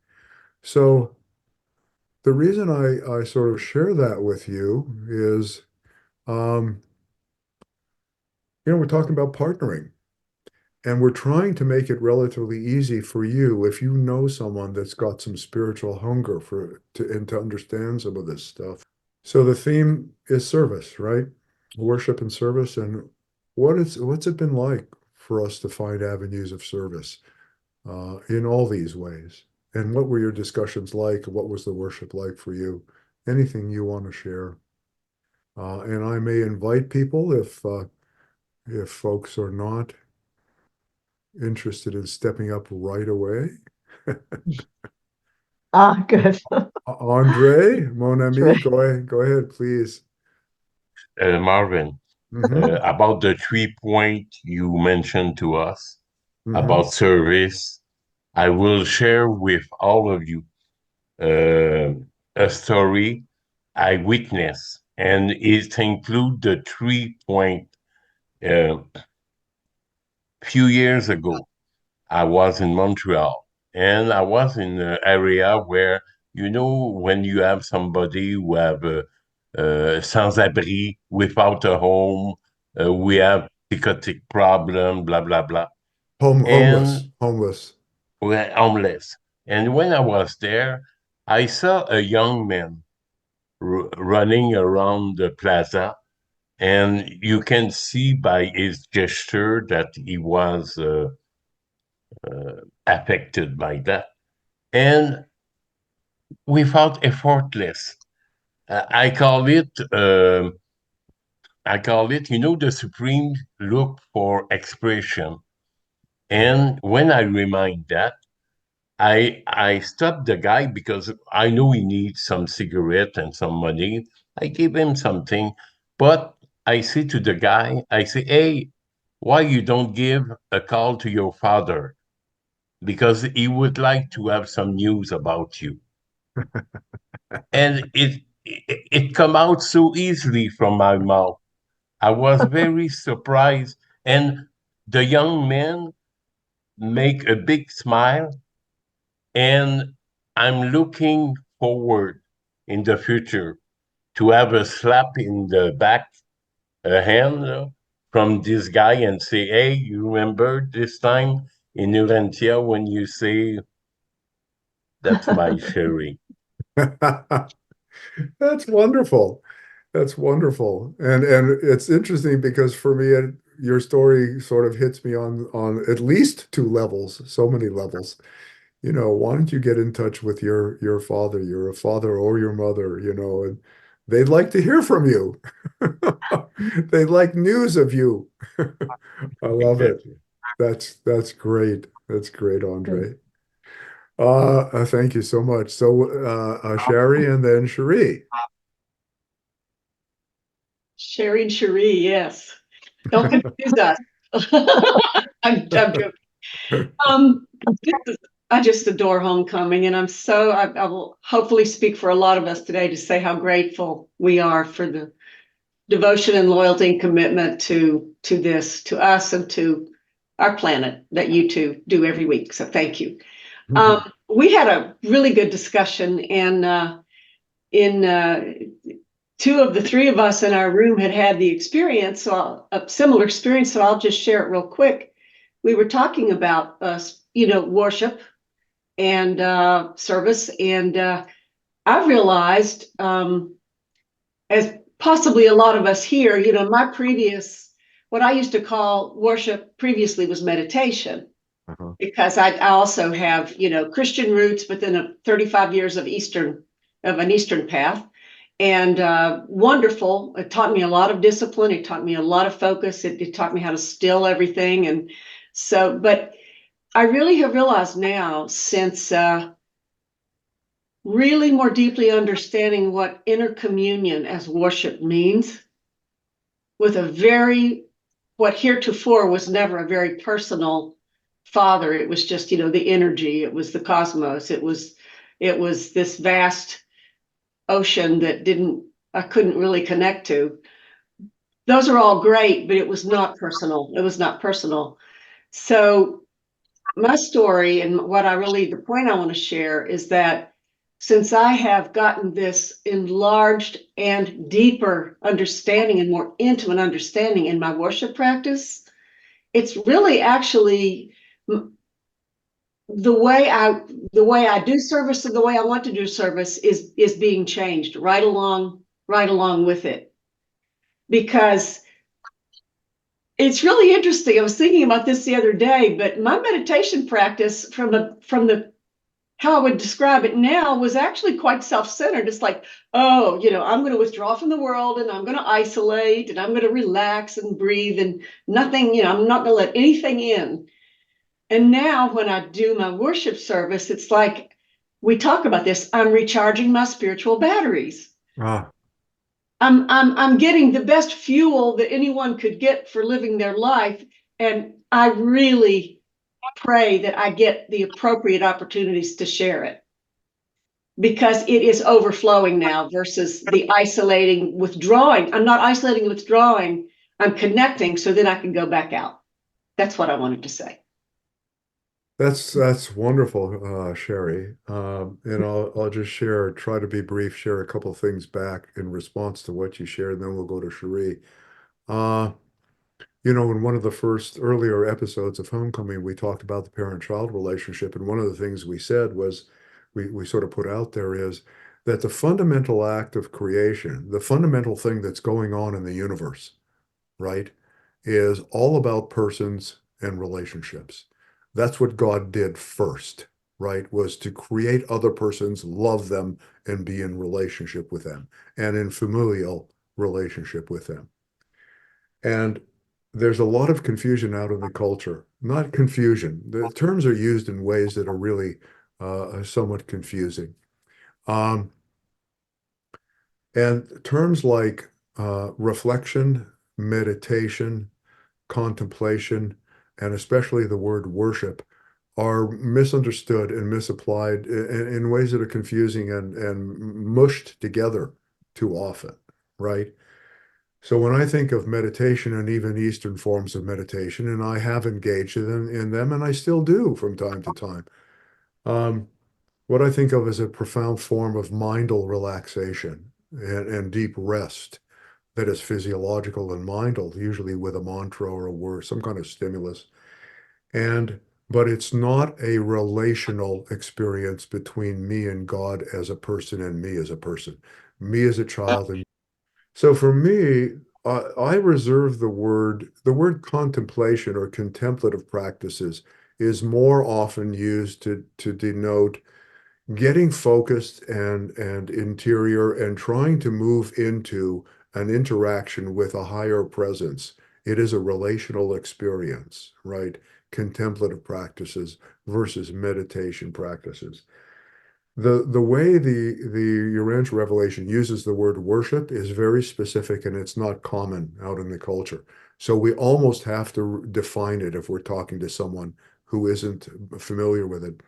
So the reason I sort of share that with you is, um, we're talking about partnering, and we're trying to make it relatively easy for you if you know someone that's got some spiritual hunger and to understand some of this stuff. So the theme is service, right? Worship and service, and what's it been like for us to find avenues of service in all these ways? And what were your discussions like? What was the worship like for you? Anything you want to share? And I may invite people if folks are not interested in stepping up right away.
Good.
Andre, mon ami,
Trey.
go ahead, please.
Marvin,
Hmm.
about the 3 point you mentioned to us
Hmm.
about service, I will share with all of you uh, a story I witnessed, and it includes the 3 point. Uh, few years ago, I was in Montreal, and I was in an area where, when you have somebody who have sans-abri, without a home, we have psychotic problem, blah, blah, blah.
Homeless,
And
homeless.
we're homeless. And when I was there, I saw a young man running around the plaza, and you can see by his gesture that he was affected by that. And without effortless, I call it, the supreme look for expression. And when I remind that, I stop the guy because I know he needs some cigarette and some money. I give him something, but I say to the guy, I say, hey, why you don't give a call to your father? Because he would like to have some news about you. And it come out so easily from my mouth. I was very surprised, and the young man make a big smile, and I'm looking forward in the future to have a slap in the back, a hand from this guy, and say, hey, you remember this time in Urantia when you say, that's my sharing.
That's wonderful. That's wonderful. And it's interesting because for me, your story sort of hits me on at least two levels, so many levels. Why don't you get in touch with your father or your mother, and they'd like to hear from you. They'd like news of you. I love it.
Exactly.
That's great. That's great,
Mm.
Andre. Thank you so much. So, Sherry and then Cherie.
Sherry and Cherie, yes. Don't confuse us. I'm joking. This is, I just adore homecoming, and I will hopefully speak for a lot of us today to say how grateful we are for the devotion and loyalty and commitment to us, and to our planet that you two do every week. So thank you. We had a really good discussion, and in two of the three of us in our room had the experience, a similar experience. So I'll just share it real quick. We were talking about worship and service, and I realized, as possibly a lot of us here, what I used to call worship previously was meditation,
Uh-huh.
because I also have, Christian roots, but then 35 years of an Eastern path. And wonderful. It taught me a lot of discipline. It taught me a lot of focus. It taught me how to still everything. And so, but I really have realized now, since really more deeply understanding what inner communion as worship means, with what heretofore was never a very personal father. It was just, the energy. It was the cosmos. It was this vast ocean that I couldn't really connect to. Those are all great, but it was not personal. It was not personal. So my story, and the point I want to share, is that since I have gotten this enlarged and deeper understanding and more intimate understanding in my worship practice, it's really actually the way I do service, and the way I want to do service is being changed right along with it. Because it's really interesting. I was thinking about this the other day, but my meditation practice, from the how I would describe it now, was actually quite self-centered. It's like, oh, I'm going to withdraw from the world, and I'm going to isolate, and I'm going to relax and breathe, and nothing, I'm not going to let anything in. And now when I do my worship service, it's like, we talk about this, I'm recharging my spiritual batteries.
Ah,
I'm getting the best fuel that anyone could get for living their life. And I really pray that I get the appropriate opportunities to share it, because it is overflowing now versus the isolating, withdrawing. I'm not isolating, withdrawing. I'm connecting, so then I can go back out. That's what I wanted to say.
that's wonderful, Sherry. And I'll just try to be brief, share a couple things back in response to what you shared, and then we'll go to Cherie. Uh, in one of the first earlier episodes of Homecoming, we talked about the parent-child relationship, and one of the things we said was, we sort of put out there, is that the fundamental act of creation, the fundamental thing that's going on in the universe, right, is all about persons and relationships. That's what God did first, right? Was to create other persons, love them, and be in relationship with them, and in familial relationship with them. And there's a lot of confusion out in the culture. Not confusion. The terms are used in ways that are really somewhat confusing. Um, and terms like reflection, meditation, contemplation, and especially the word worship are misunderstood and misapplied in ways that are confusing and mushed together too often, right? So when I think of meditation, and even Eastern forms of meditation, and I have engaged in them, and I still do from time to time, um, what I think of as a profound form of mindal relaxation and deep rest that is physiological and mindal, usually with a mantra or a word, some kind of stimulus. And but it's not a relational experience between me and God as a person and me as a person, me as a child. And so for me, I reserve the word contemplation or contemplative practices is more often used to denote getting focused and interior and trying to move into an interaction with a higher presence. It is a relational experience, right? Contemplative practices versus meditation practices. The way the Urantia revelation uses the word worship is very specific and it's not common out in the culture. So we almost have to define it if we're talking to someone who isn't familiar with it.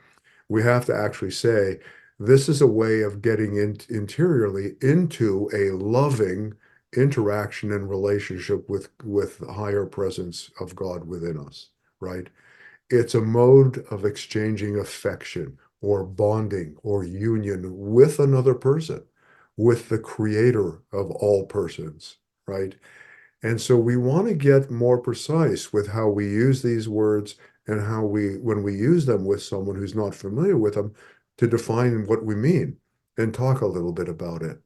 We have to actually say, this is a way of getting interiorly into a loving interaction and relationship with the higher presence of God within us, right? It's a mode of exchanging affection or bonding or union with another person, with the creator of all persons, right? And so we want to get more precise with how we use these words and how when we use them with someone who's not familiar with them, to define what we mean and talk a little bit about it.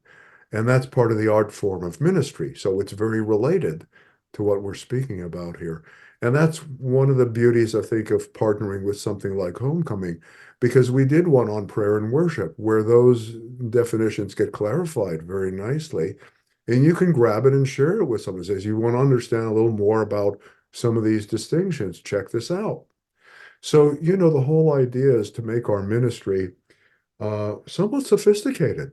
And that's part of the art form of ministry. So it's very related to what we're speaking about here. And that's one of the beauties, I think, of partnering with something like Homecoming, because we did one on prayer and worship where those definitions get clarified very nicely. And you can grab it and share it with someone who says, you want to understand a little more about some of these distinctions, check this out. So, the whole idea is to make our ministry somewhat sophisticated,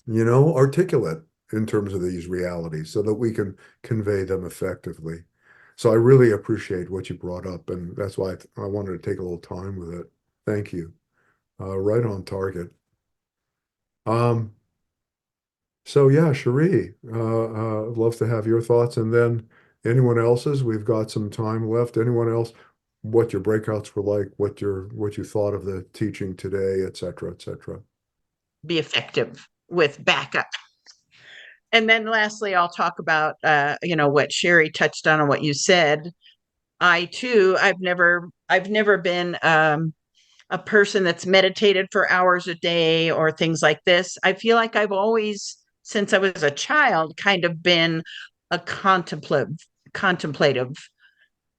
articulate in terms of these realities so that we can convey them effectively. So I really appreciate what you brought up, and that's why I wanted to take a little time with it. Thank you. Right on target. So yeah, Cherie, I'd love to have your thoughts, and then anyone else's. We've got some time left. Anyone else? What your breakouts were like? What you thought of the teaching today, et cetera, et cetera.
Be effective with backup. And then lastly, I'll talk about, what Sherry touched on and what you said. I've never been a person that's meditated for hours a day or things like this. I feel like I've always, since I was a child, kind of been a contemplative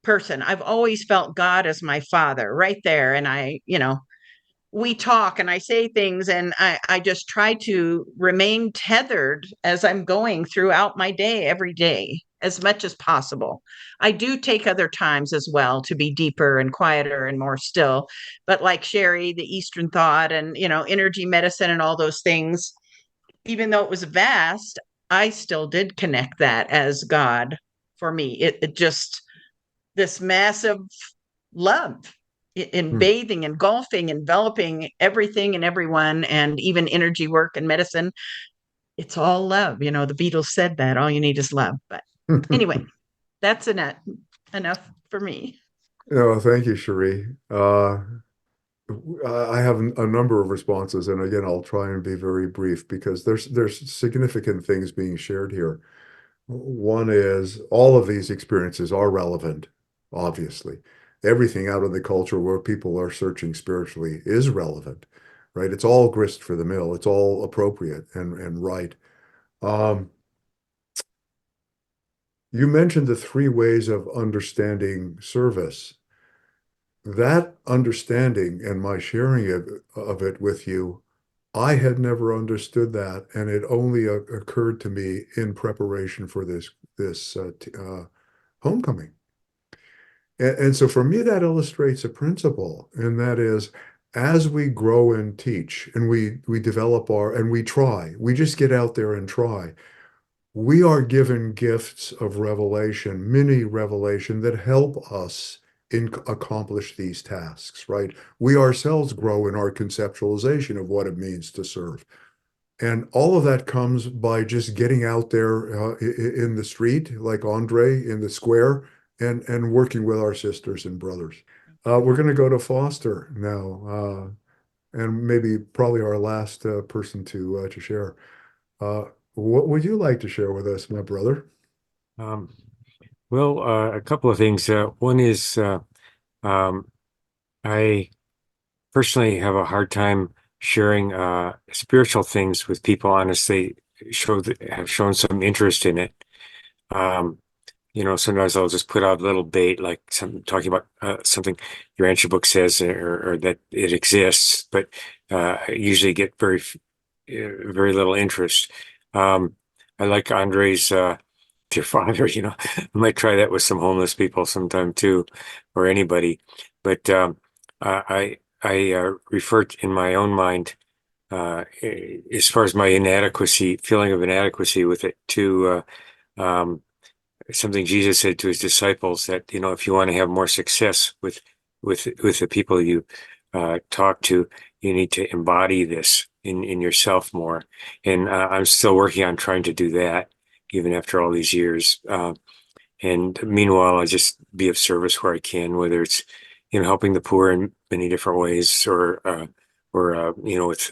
person. I've always felt God as my father right there. And we talk and I say things and I just try to remain tethered as I'm going throughout my day, every day, as much as possible. I do take other times as well to be deeper and quieter and more still. But like Sherry, the Eastern thought and, energy medicine and all those things, even though it was vast, I still did connect that as God for me. It just, this massive love in bathing, engulfing, enveloping everything and everyone, and even energy work and medicine. It's all love. The Beatles said that all you need is love. But anyway, that's enough for me.
Thank you, Cherie. I have a number of responses, and again, I'll try and be very brief because there's significant things being shared here. One is all of these experiences are relevant, obviously. Everything out of the culture where people are searching spiritually is relevant, right? It's all grist for the mill. It's all appropriate and right. You mentioned the three ways of understanding service. That understanding and my sharing of it with you, I had never understood that, and it only occurred to me in preparation for this homecoming. And so for me, that illustrates a principle, and that is, as we grow and teach, and we develop and we just get out there and try. We are given gifts of revelation, mini revelation that help us accomplish these tasks, right? We ourselves grow in our conceptualization of what it means to serve. And all of that comes by just getting out there in the street, like Andre in the square, and working with our sisters and brothers. We're going to go to Foster now, and maybe probably our last person to share. What would you like to share with us, my brother?
Well, a couple of things. One is I personally have a hard time sharing spiritual things with people unless they have shown some interest in it. Um, sometimes I'll just put out a little bait, like talking about something your answer book says, or that it exists, but I usually get very little interest. Um, I like Andre's dear father. I might try that with some homeless people sometime too, or anybody. But I refer in my own mind, as far as my feeling of inadequacy with it, to something Jesus said to his disciples, that if you want to have more success with the people you talk to, you need to embody this in yourself more. And I'm still working on trying to do that, even after all these years. And meanwhile, I just be of service where I can, whether it's helping the poor in many different ways, or with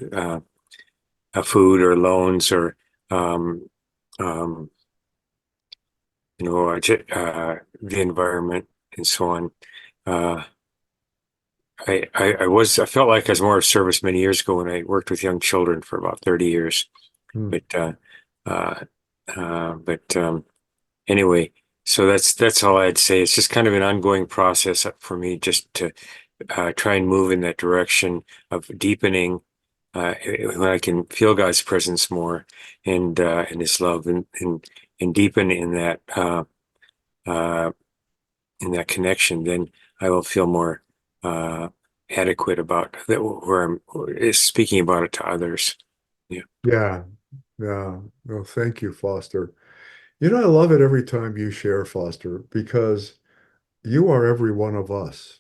food or loans, or um, um, the environment and so on. I felt like I was more of service many years ago when I worked with young children for about 30 years.
Hmm.
But anyway, so that's all I'd say. It's just kind of an ongoing process for me, just to try and move in that direction of deepening, when I can feel God's presence more, and His love, and deepen uh, in that connection, then I will feel more adequate about that, where I'm is speaking about it to others. Yeah.
Yeah. Yeah. Well, thank you, Foster. I love it every time you share, Foster, because you are every one of us.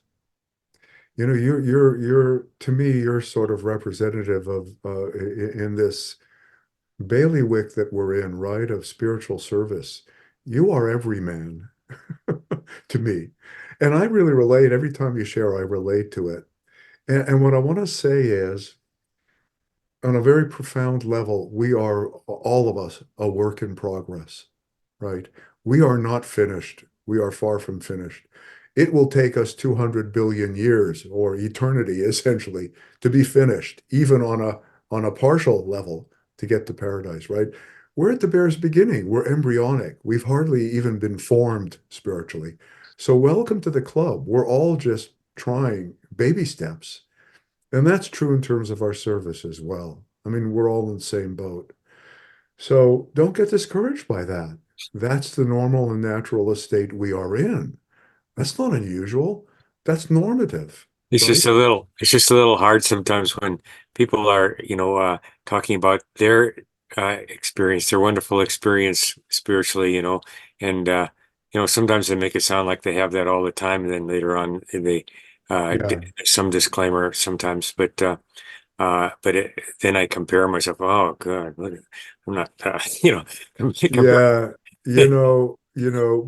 You're to me, you're sort of representative of in this bailiwick that we're in, right? Of spiritual service. You are every man to me. And I really relate every time you share, I relate to it. And what I want to say is, on a very profound level, we are, all of us, a work in progress, right? We are not finished. We are far from finished. It will take us 200 billion years, or eternity, essentially, to be finished, even on a partial level, to get to paradise, right? We're at the bare's beginning. We're embryonic. We've hardly even been formed spiritually. So welcome to the club. We're all just trying baby steps. And that's true in terms of our service as well. I mean, we're all in the same boat. So don't get discouraged by that. That's the normal and natural estate we are in. That's not unusual. That's normative, right?
It's just a little hard sometimes when people are, talking about their experience, their wonderful experience spiritually, and sometimes they make it sound like they have that all the time, and then later on they
Yeah.
some disclaimer sometimes, then I compare myself. Oh God, I'm not, compare.
Yeah.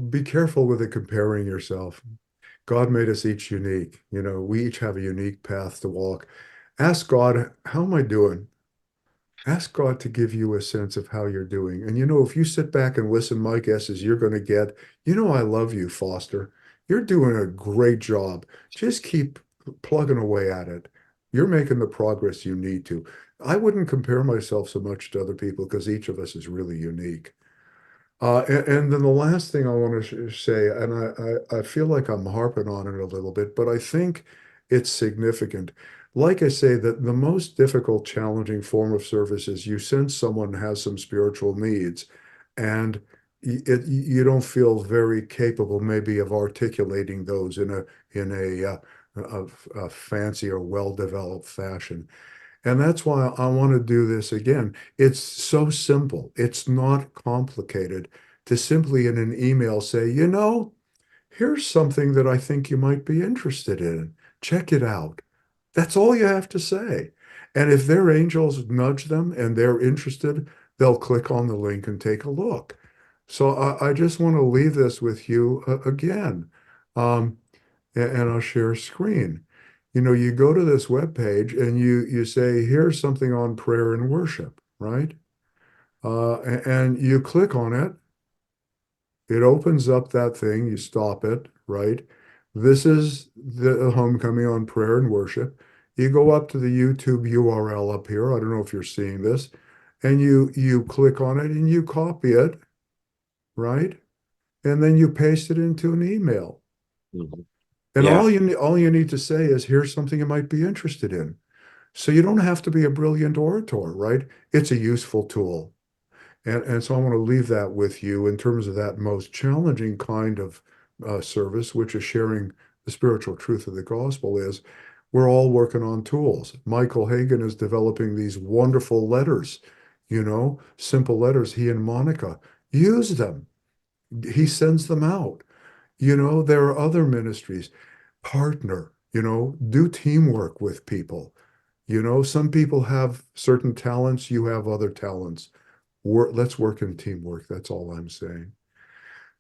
Be careful with the comparing yourself. God made us each unique. We each have a unique path to walk. Ask God, how am I doing? Ask God to give you a sense of how you're doing. And if you sit back and listen, my guess is you're going to get, I love you, Foster. You're doing a great job. Just keep plugging away at it. You're making the progress you need to. I wouldn't compare myself so much to other people because each of us is really unique. And then the last thing I want to say, and I feel like I'm harping on it a little bit, but I think it's significant. Like I say, that the most difficult, challenging form of service is you sense someone has some spiritual needs, and you don't feel very capable, maybe, of articulating those in a fancy or well-developed fashion. And that's why I want to do this again. It's so simple. It's not complicated to simply in an email say, here's something that I think you might be interested in. Check it out. That's all you have to say. And if their angels nudge them and they're interested, they'll click on the link and take a look. So I just want to leave this with you again. Um, and I'll share a screen. You go to this web page and you say, here's something on prayer and worship, right? And you click on it. It opens up that thing. You stop it, right? This is the homecoming on prayer and worship. You go up to the YouTube URL up here. I don't know if you're seeing this, and you click on it and you copy it, right? And then you paste it into an email.
Mhm.
And
Yeah.
all you need to say is, here's something you might be interested in. So you don't have to be a brilliant orator, right? It's a useful tool. And so I want to leave that with you in terms of that most challenging kind of service, which is sharing the spiritual truth of the gospel. Is we're all working on tools. Michael Hagan is developing these wonderful letters, simple letters. He and Monica use them. He sends them out. There are other ministries. Partner, do teamwork with people. Some people have certain talents, you have other talents. Let's work in teamwork. That's all I'm saying.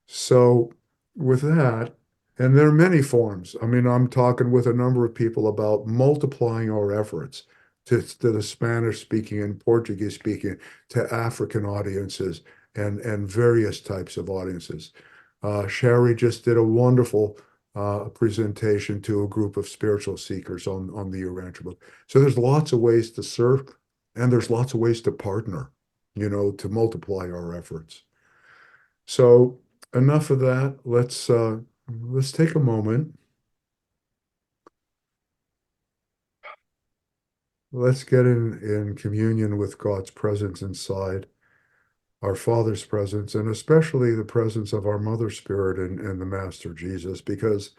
So with that, and there are many forms. I mean, I'm talking with a number of people about multiplying our efforts to the Spanish speaking and Portuguese speaking, to African audiences and various types of audiences. Sherry just did a wonderful presentation to a group of spiritual seekers on the Urantia book. So there's lots of ways to serve, and there's lots of ways to partner, to multiply our efforts. So enough of that. Let's take a moment. Let's get in communion with God's presence inside, our Father's presence, and especially the presence of our Mother Spirit and the Master Jesus, because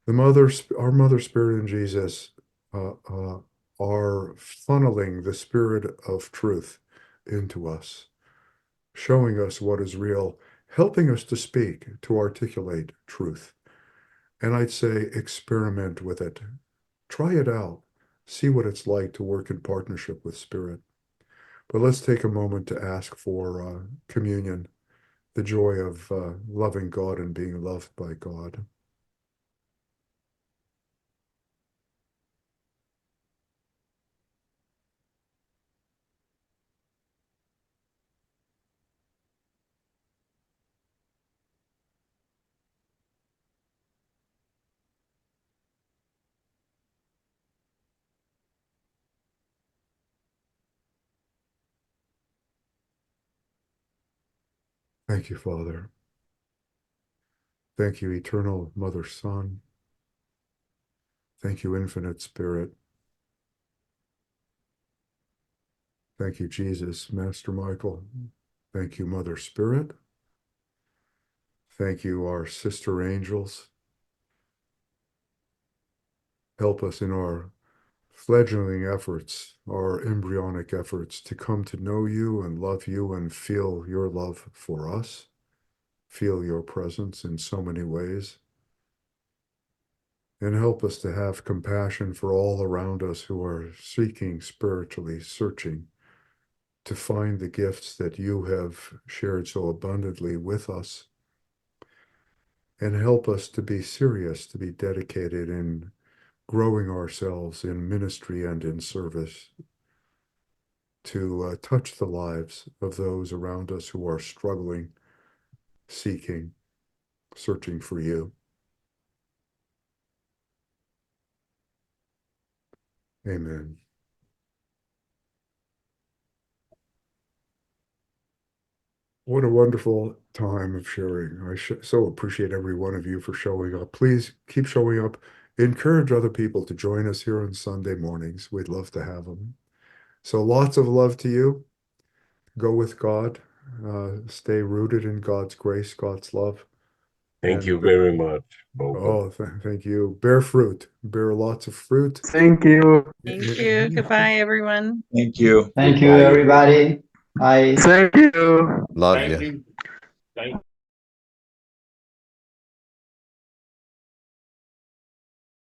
our Mother Spirit and Jesus are funneling the Spirit of truth into us, showing us what is real, helping us to speak, to articulate truth. And I'd say experiment with it. Try it out. See what it's like to work in partnership with Spirit. But let's take a moment to ask for communion, the joy of loving God and being loved by God. Thank you, Father. Thank you, eternal Mother Son. Thank you, infinite Spirit. Thank you, Jesus, Master Michael. Thank you, Mother Spirit. Thank you, our sister angels. Help us in our fledgling efforts, our embryonic efforts to come to know you and love you and feel your love for us, feel your presence in so many ways. And help us to have compassion for all around us who are seeking spiritually, searching to find the gifts that you have shared so abundantly with us. And help us to be serious, to be dedicated in growing ourselves in ministry and in service, to touch the lives of those around us who are struggling, seeking, searching for you. Amen. What a wonderful time of sharing. I so appreciate every one of you for showing up. Please keep showing up. Encourage other people to join us here on Sunday mornings. We'd love to have them. So lots of love to you. Go with God. Stay rooted in God's grace, God's love.
Thank you
And
very much, Bobo.
oh, thank you. Bear fruit. Bear lots of fruit.
Thank you.
Thank you. Goodbye, everyone.
Thank you.
Thank you,
Goodbye, everyone.
everybody. Bye.
Thank you.
Love
Thank
you.
you. Thank